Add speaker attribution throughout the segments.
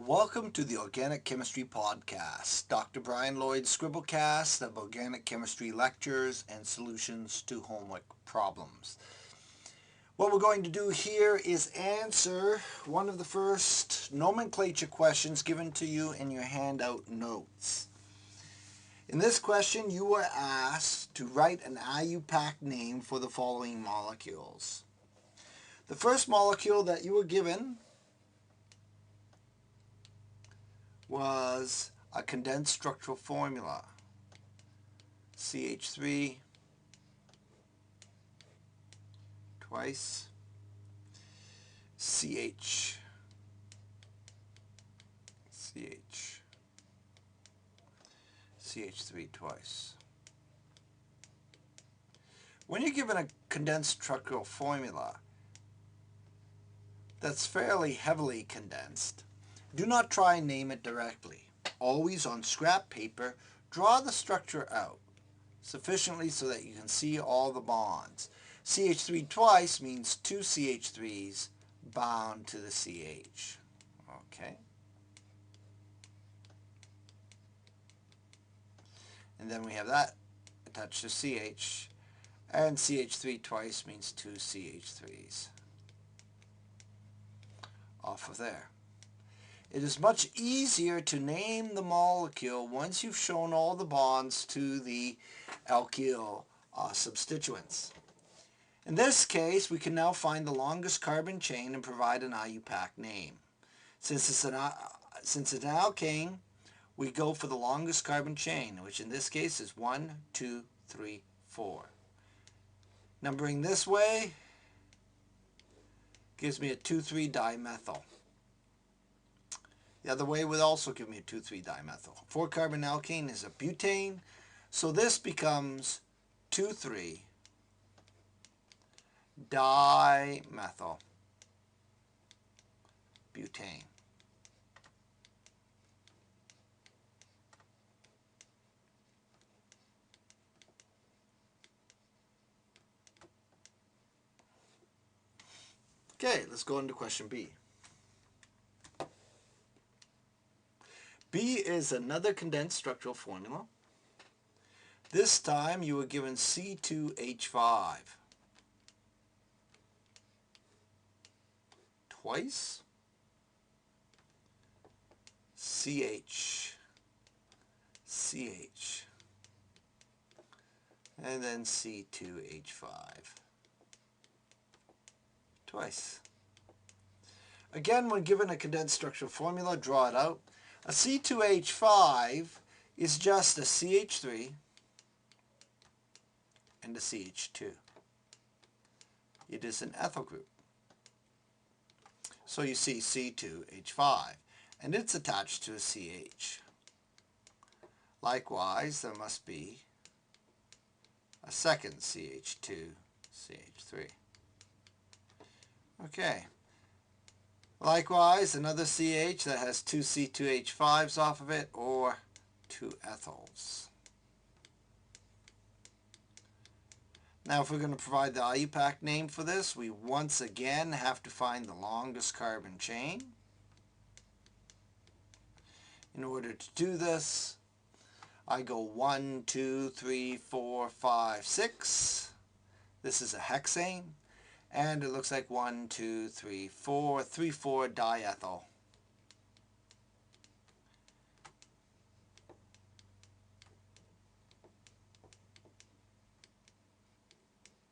Speaker 1: Welcome to the Organic Chemistry Podcast, Dr. Brian Lloyd's Scribblecast of organic chemistry lectures and solutions to homework problems. What we're going to do here is answer one of the first nomenclature questions given to you in your handout notes. In this question, you were asked to write an IUPAC name for the following molecules. The first molecule that you were given was a condensed structural formula, CH3 twice, CH, CH, CH3 twice. When you're given a condensed structural formula that's fairly heavily condensed, do not try and name it directly. Always on scrap paper, draw the structure out sufficiently so that you can see all the bonds. CH3 twice means two CH3s bound to the CH. Okay. And then we have that attached to CH, and CH3 twice means two CH3s off of there. It is much easier to name the molecule once you've shown all the bonds to the alkyl substituents. In this case, we can now find the longest carbon chain and provide an IUPAC name. Since it's an alkane, we go for the longest carbon chain, which in this case is 1, 2, 3, 4. Numbering this way gives me a 2,3-dimethyl. The other way would also give me a 2,3-dimethyl. 4-carbon alkane is a butane, so this becomes 2,3-dimethyl butane. Okay, let's go into question B. B is another condensed structural formula. This time you were given C2H5 twice, CH, CH, and then C2H5 twice. Again, when given a condensed structural formula, draw it out. A C2H5 is just a CH3 and a CH2. It is an ethyl group. So you see C2H5, and it's attached to a CH. Likewise, there must be a second CH2, CH3. Okay. Likewise, another CH that has two C2H5s off of it, or two ethyls. Now, if we're going to provide the IUPAC name for this, we once again have to find the longest carbon chain. In order to do this, I go 1, 2, 3, 4, 5, 6. This is a hexane. And it looks like 1, 2, 3, 4, 3,4-diethyl.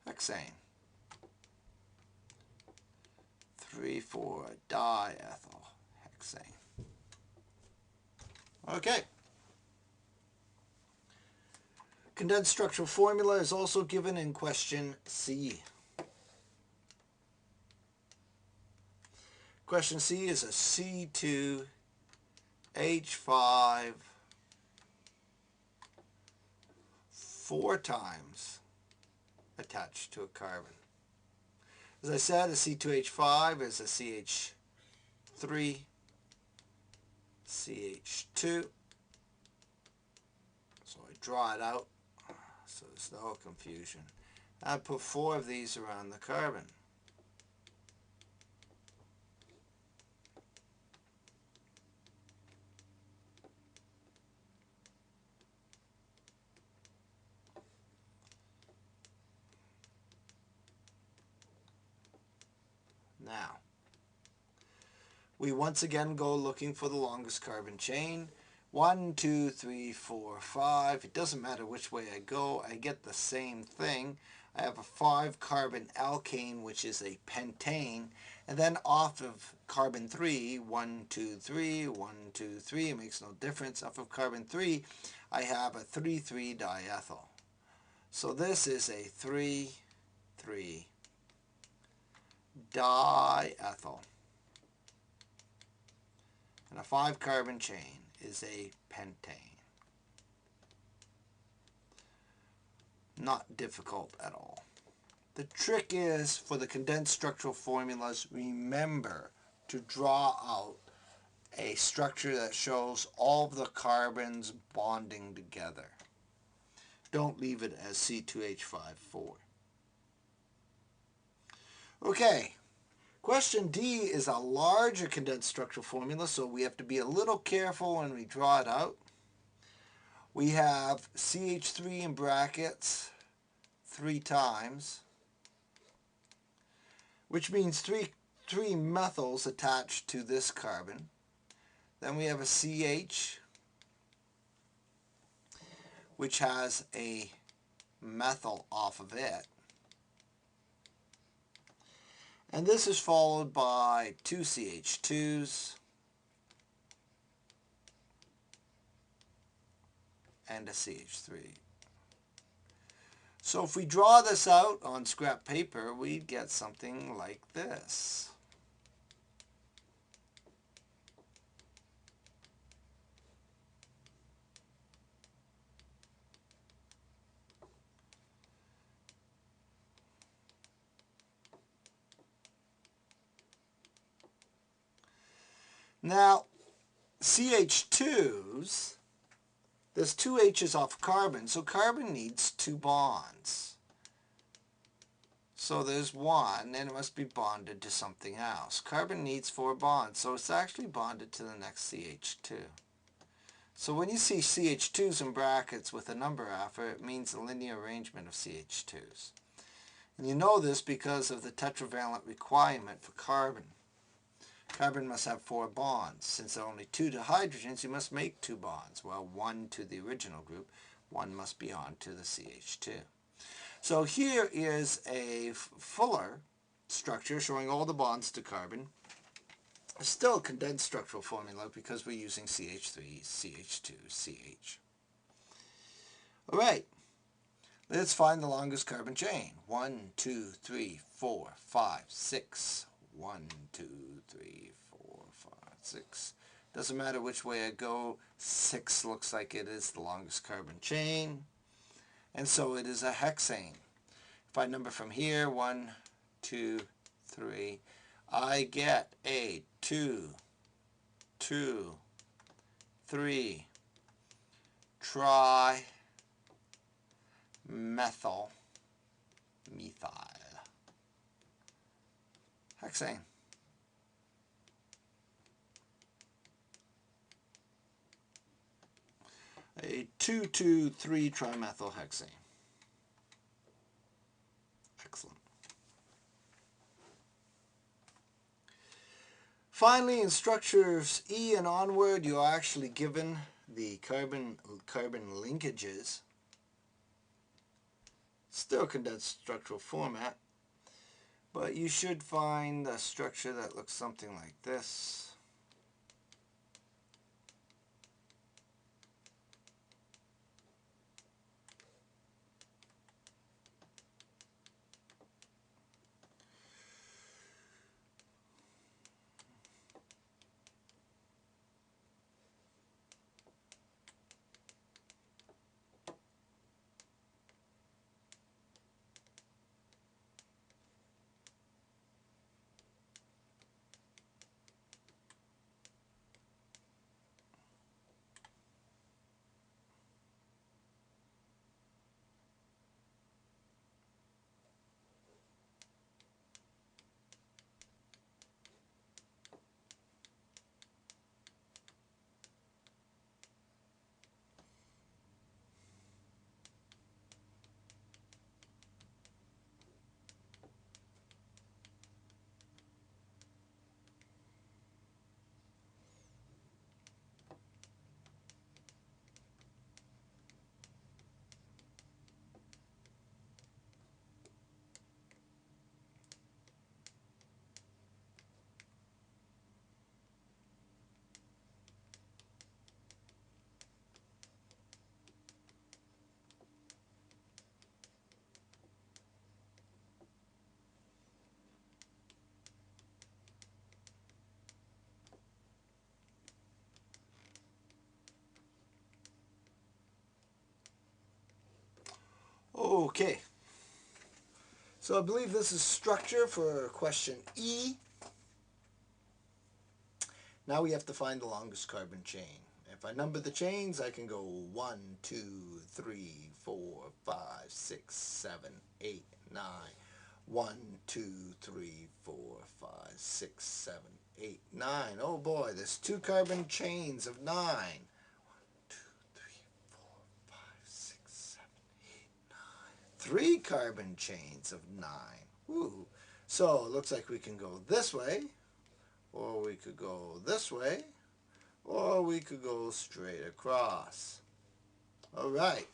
Speaker 1: Hexane. 3,4-diethyl hexane. Okay. Condensed structural formula is also given in question C. Question C is a C2H5 4 times attached to a carbon. As I said, a C2H5 is a CH3, CH2. So I draw it out so there's no confusion. I put 4 of these around the carbon. we once again go looking for the longest carbon chain. 1, 2, 3, 4, 5. It doesn't matter which way I go, I get the same thing. I have a 5-carbon alkane, which is a pentane, and then off of carbon 3, 1, 2, 3, 1, 2, 3, it makes no difference. Off of carbon 3, I have a 3,3 diethyl. So this is a 3,3 diethyl. And a 5-carbon chain is a pentane. Not difficult at all. The trick is, for the condensed structural formulas, remember to draw out a structure that shows all of the carbons bonding together. Don't leave it as C2H54. Okay, question D is a larger condensed structural formula, so we have to be a little careful when we draw it out. We have CH3 in brackets 3 times, which means three methyls attached to this carbon. Then we have a CH, which has a methyl off of it. And this is followed by 2 CH2s and a CH3. So if we draw this out on scrap paper, we'd get something like this. Now, CH2s, there's 2 H's off carbon, so carbon needs 2 bonds. So there's 1, and it must be bonded to something else. Carbon needs 4 bonds, so it's actually bonded to the next CH2. So when you see CH2s in brackets with a number after it, means a linear arrangement of CH2s. And you know this because of the tetravalent requirement for carbon. Carbon must have 4 bonds. Since there are only 2 dihydrogens, you must make 2 bonds. Well, 1 to the original group, 1 must be on to the CH2. So here is a fuller structure showing all the bonds to carbon. It's still a condensed structural formula because we're using CH3, CH2, CH. All right, let's find the longest carbon chain. 1, 2, 3, 4, 5, 6. 1, 2, 3, 4, 5, 6. Doesn't matter which way I go, 6 looks like it is the longest carbon chain. And so it is a hexane. If I number from here, 1, 2, 3, I get a 2, 2, 3 trimethyl hexane. A 2,2,3 trimethyl hexane. Excellent. Finally, in structures E and onward, you are actually given the carbon linkages. Still condensed structural format, but you should find a structure that looks something like this. Okay. So I believe this is structure for question E. Now we have to find the longest carbon chain. If I number the chains, I can go 1, 2, 3, 4, 5, 6, 7, 8, 9. 1, 2, 3, 4, 5, 6, 7, 8, 9. Oh boy, there's 2 carbon chains of 9. 1, 2, 3, 4, 5, 6, 7, 8, 9. 3 carbon chains of 9. Ooh. So it looks like we can go this way, or we could go this way, or we could go straight across. All right.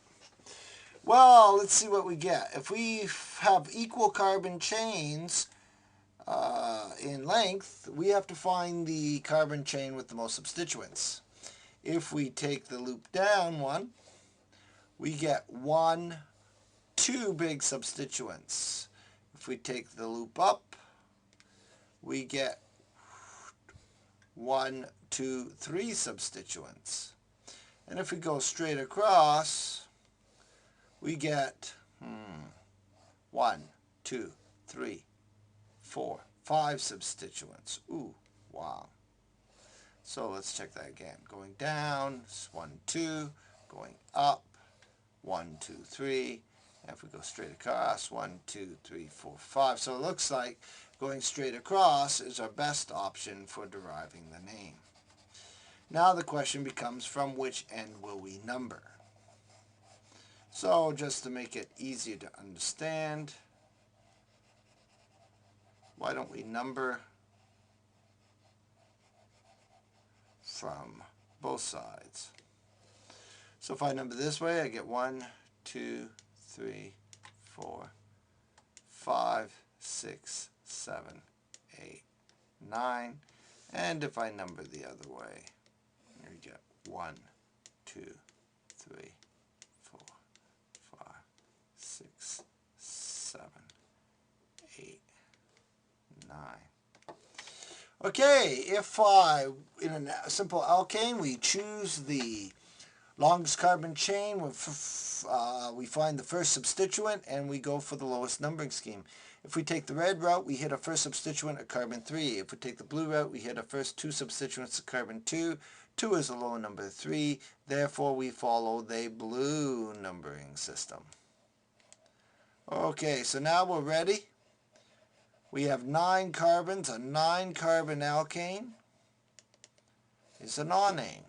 Speaker 1: Well, let's see what we get. If we have equal carbon chains in length, we have to find the carbon chain with the most substituents. If we take the loop down one, we get 1, 2 big substituents. If we take the loop up, we get 1, 2, 3 substituents. And if we go straight across, we get 1, 2, 3, 4, 5 substituents. Ooh, wow. So let's check that again. Going down, 1, 2, going up, 1, 2, 3. And if we go straight across, 1, 2, 3, 4, 5. So it looks like going straight across is our best option for deriving the name. Now the question becomes, from which end will we number? So just to make it easier to understand, why don't we number from both sides? So if I number this way, I get 1, 2, 3, 4, 5, 6, 7, 8, 9. And if I number the other way, you get 1, 2, 3, 4, 5, 6, 7, 8, 9. Okay, if in a simple alkane, we choose the longest carbon chain, we find the first substituent, and we go for the lowest numbering scheme. If we take the red route, we hit our first substituent at carbon 3. If we take the blue route, we hit our first 2 substituents at carbon 2. 2 is a low number 3. Therefore, we follow the blue numbering system. Okay, so now we're ready. We have 9 carbons. A 9-carbon alkane is a nonane.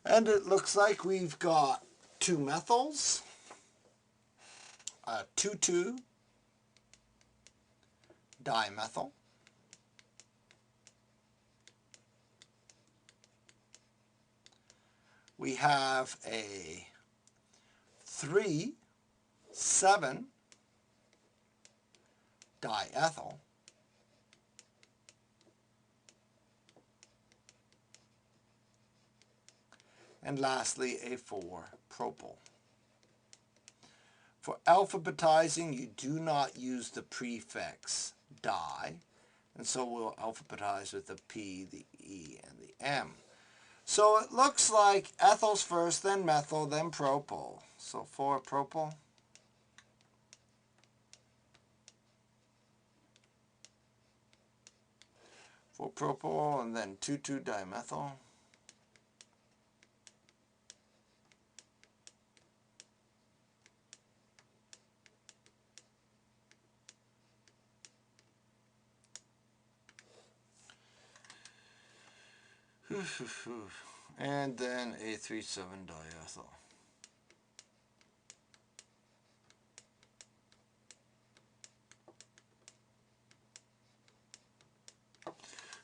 Speaker 1: And it looks like we've got 2 methyls, a 2,2-dimethyl, we have a 3,7-diethyl, and lastly a 4-propyl. For alphabetizing, you do not use the prefix di, and so we'll alphabetize with the P, the E, and the M. So it looks like ethyls first, then methyl, then propyl. So 4-propyl. 4-propyl, and then 2,2-dimethyl. And then a 3,7-diethyl.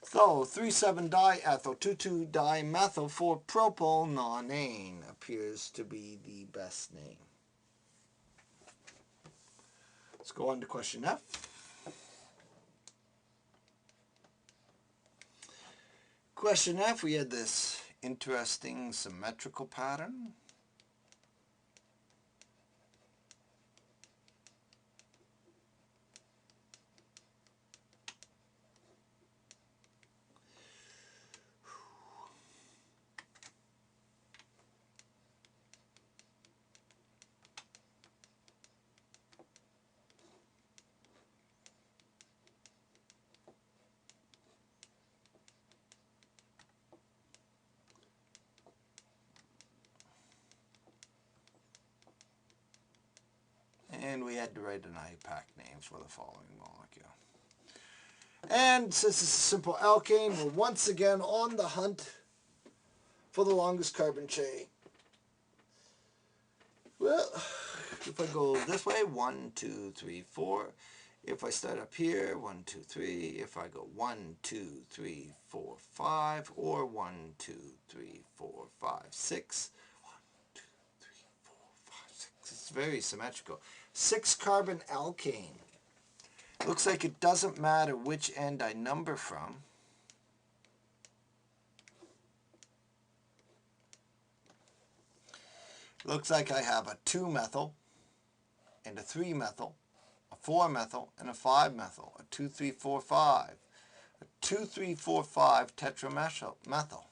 Speaker 1: So 3,7-diethyl, 2,2-dimethyl, 4-propyl nonane appears to be the best name. Let's go on to question F. Question F, we had this interesting symmetrical pattern. And we had to write an IUPAC name for the following molecule. And since it's a simple alkane, we're once again on the hunt for the longest carbon chain. Well, if I go this way, 1, 2, 3, 4. If I start up here, 1, 2, 3. If I go 1, 2, 3, 4, 5, or 1, 2, 3, 4, 5, 6. 1, 2, 3, 4, 5, 6. It's very symmetrical. 6 carbon alkane. Looks like it doesn't matter which end I number from. Looks like I have a 2-methyl and a 3-methyl, a 4-methyl and a 5-methyl, a 2, 3, 4, 5, a 2, 3, 4, 5 tetramethyl.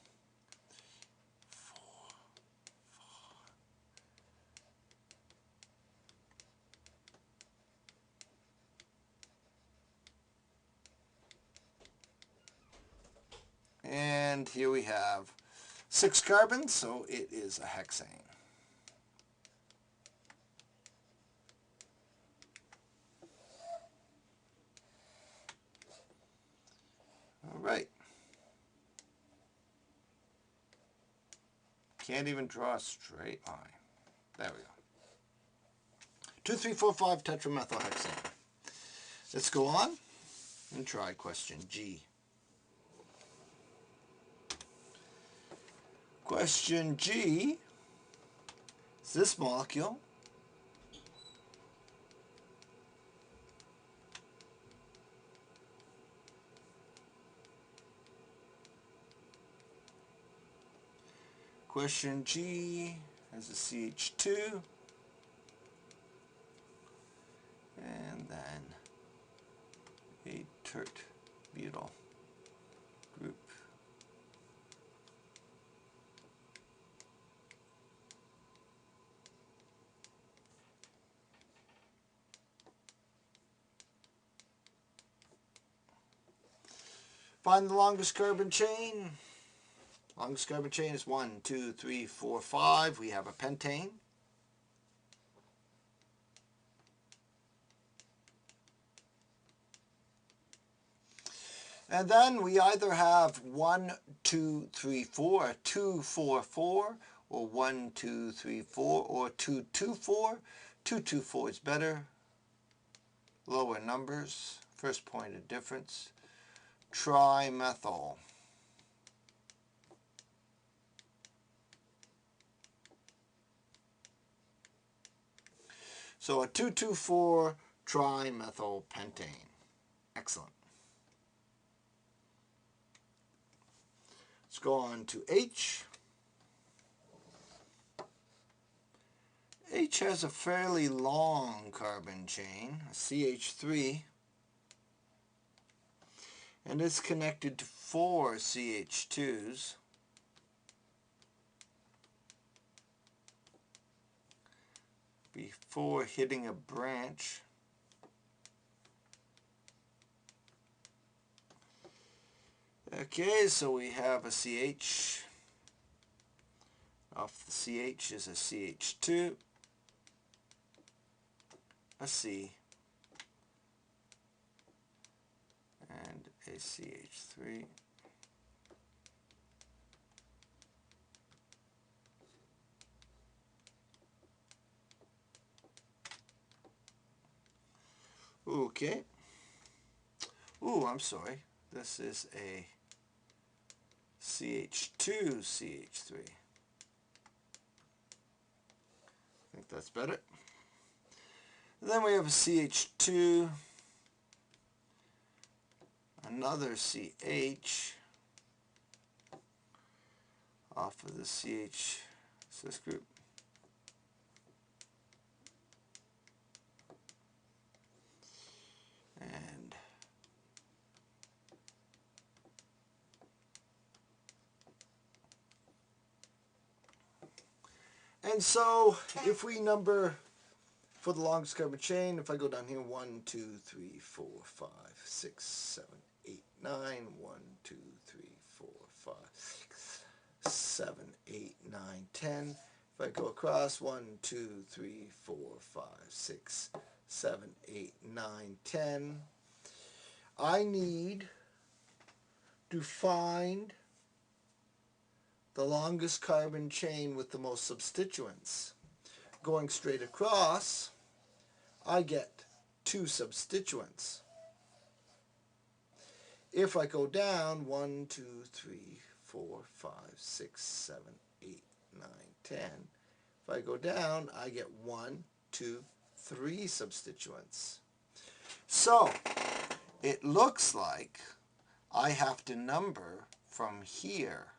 Speaker 1: And here we have 6 carbons, so it is a hexane. All right. Can't even draw a straight line. There we go. 2, 3, 4, 5 tetramethylhexane. Let's go on and try question G. Question G is this molecule. Question G has a CH2 and then a tert butyl group. Find the longest carbon chain. Longest carbon chain is 1, 2, 3, 4, 5. We have a pentane. And then we either have 1, 2, 3, 4, 2, 4, 4, or 1, 2, 3, 4, or 2, 2, 4. 2, 2, 4 is better. Lower numbers. First point of difference. Trimethyl. So a 2,2,4 trimethylpentane. Excellent. Let's go on to H. H has a fairly long carbon chain, a CH3, and it's connected to 4 CH2s. Before hitting a branch. Okay, so we have a CH. Off the CH is a CH2, a C, and a CH3. Okay. Ooh, I'm sorry. This is a CH2 CH3. I think that's better. And then we have a CH2, another CH off of the CH cis group. And so if we number for the longest carbon chain, if I go down here, 1, 2, 3, 4, 5, 6, 7, 8, 9, 1, 2, 3, 4, 5, 6, 7, 8, 9, 10. If I go across, 1, 2, 3, 4, 5, 6, 7, 8, 9, 10. I need to find the longest carbon chain with the most substituents. Going straight across, I get 2 substituents. If I go down, 1, 2, 3, 4, 5, 6, 7, 8, 9, 10. If I go down, I get 1, 2, 3 substituents. So, it looks like I have to number from here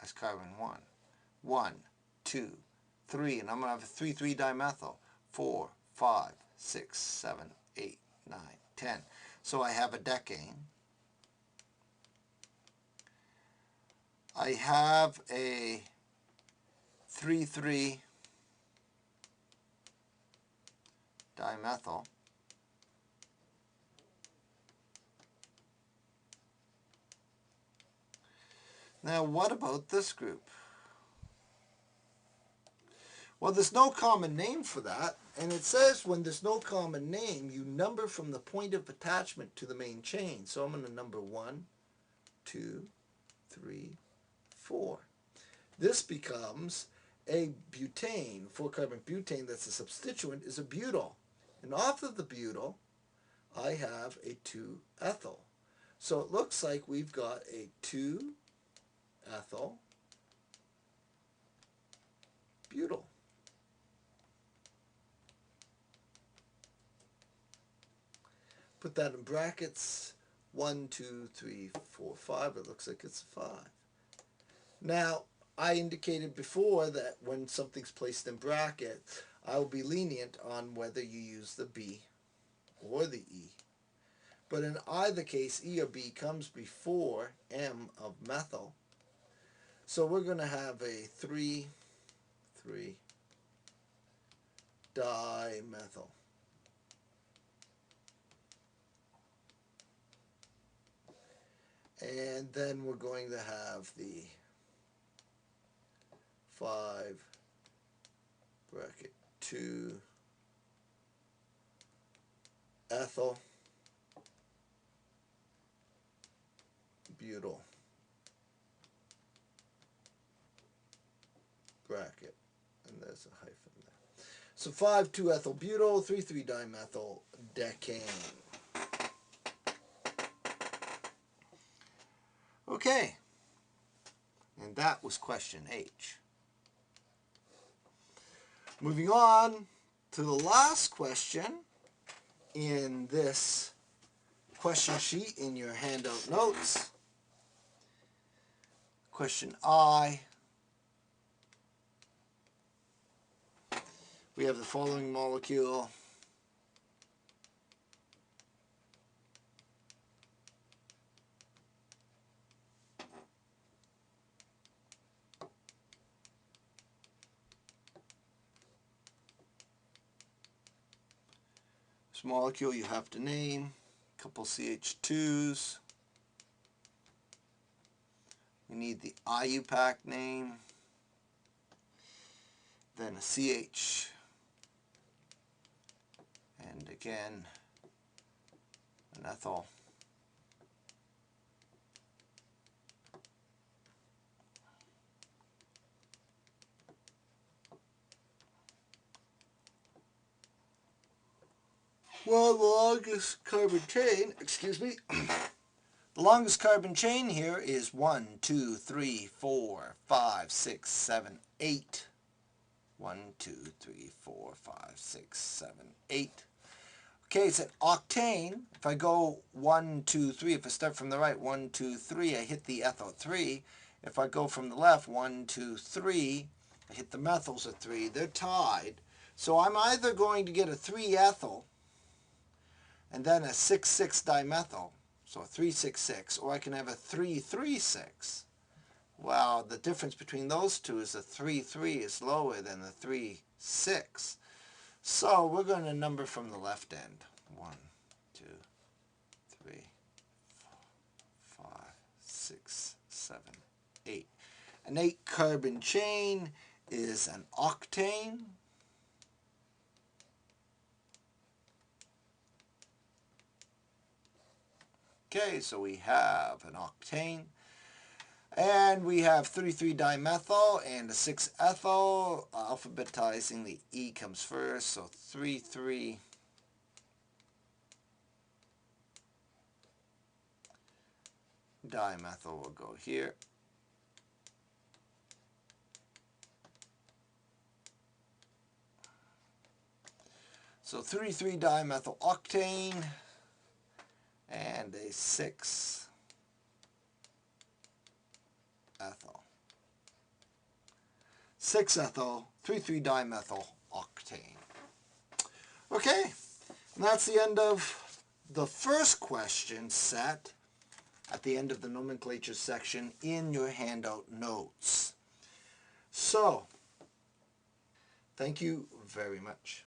Speaker 1: as carbon 1. 1, 2, 3, and I'm going to have a 3,3-dimethyl. 4, 5, 6, 7, 8, 9, 10. So I have a decane. I have a 3,3-dimethyl. Now, what about this group? Well, there's no common name for that, and it says when there's no common name, you number from the point of attachment to the main chain. So I'm going to number 1, 2, 3, 4. This becomes a butane. 4-carbon butane that's a substituent is a butyl. And off of the butyl, I have a 2-ethyl. So it looks like we've got a 2-ethyl butyl. Put that in brackets. 1, 2, 3, 4, 5. It looks like it's 5. Now, I indicated before that when something's placed in brackets, I will be lenient on whether you use the B or the E. But in either case, E or B comes before M of methyl. So we're going to have a 3,3-dimethyl. And then we're going to have the 5 bracket 2 ethyl butyl bracket, and there's a hyphen there. So 5,2-ethyl butyl, 3,3-dimethyl decane. Okay, and that was question H. Moving on to the last question in this question sheet in your handout notes. Question I. We have the following molecule. This molecule you have to name, a couple CH2s. We need the IUPAC name, then a CH, and again an ethyl. Well, the longest carbon chain, the longest carbon chain here is 1, 2, 3, 4, 5, 6, 7, 8. 1, 2, 3, 4, 5, 6, 7, 8. Okay, it's an octane. If I go 1, 2, 3, if I start from the right, 1, 2, 3, I hit the ethyl 3. If I go from the left, 1, 2, 3, I hit the methyls at 3. They're tied. So I'm either going to get a 3-ethyl and then a 6,6-dimethyl, so a 3,6,6, or I can have a 3,3,6. Well, the difference between those two is the 3,3 is lower than the 3,6. So we're going to number from the left end. 1, 2, 3, 4, 5, 6, 7, 8. An 8-carbon chain is an octane. Okay, so we have an octane. And we have 33-dimethyl and a 6-ethyl. Alphabetizing, the E comes first, so 3,3-dimethyl will go here. So 3,3-dimethyl octane and a 6-ethyl. 6-ethyl, 3,3-dimethyl octane. Okay, and that's the end of the first question set at the end of the nomenclature section in your handout notes. So, thank you very much.